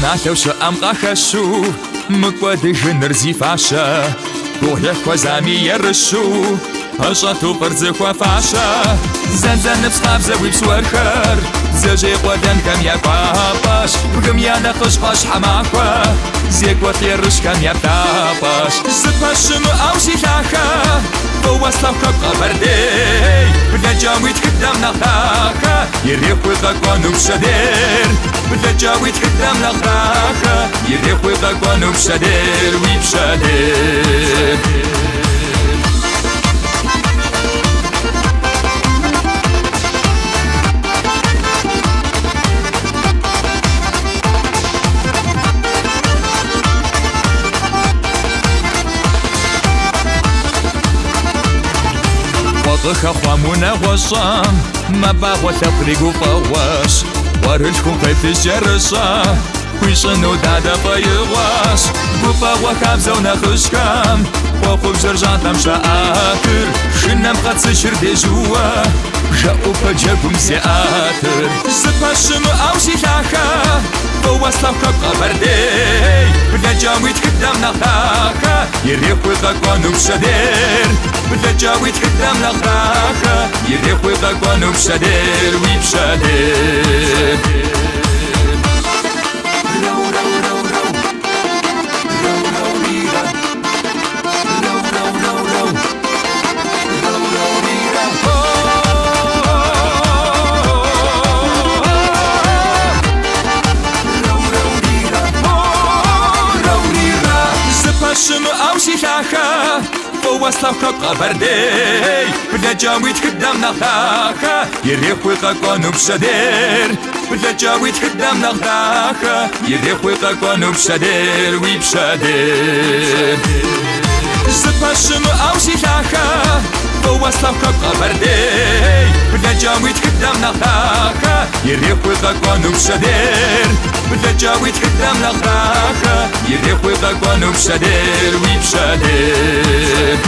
نالو شام قخشو مكود جنرزي فاشا روحي خوزامي يرشو هشاتو فرزك وفاشا زنزن نفس قابزة ويبسورخر زجي قدن كم يا باباش بقم يا نخش باش حماكوا زيك وطيرش كم يا باباش زباشم او شيلاخا بواسطة قبردي بدا جاوي تقدم نخاخا يريخ ويضاقوانو بشدير بدا جاوي تقدم نخاخا يريخ ويضاقوانو بشدير ويبشدير وضخ أخوامونا وصام ما باغوا تفريقوا فواش وارلكم قيت الجرشا ويشنو دادا بايغواش وباغوا كابزونا خشكام وخوب جرجان تمشا آخر شنم قد سشر دي جوا جاءوا بجاكم سياتر زباشم أو شيلاخا بواسطة قبردي بدا جاوي تقدم نخاخا يريخ ويضاقوانو بشدير بدا جاوي تقدم نخاخا يريخ ويضاقوانو بشدير ويبشدير شم أو شيلاخا بواسطة قبردي بدا جاوي تقدم نخاخا يريخ ويضاقوانو بشدير بدا جاوي تقدم نخاخا يريخ ويضاقوانو بشدير ويبشدير زباشم أو شيلاخا بواسطة قبردي بدا جاوي تقدم نخاخا يريخ ويضاقوانو بشدير بدا جاوي تقدم نخاخا يريخ ويضاقوانو بشدير ويبشدير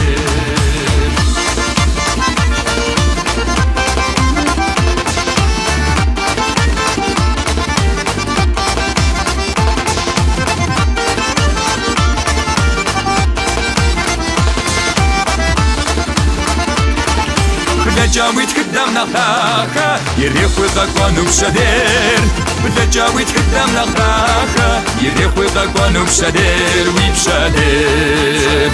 بدا جاوي تقدم نخاخا يريخ ويضاقوانو بشدير بدا جاوي تقدم نخاخا يريخ ويضاقوانو بشدير ويبشدير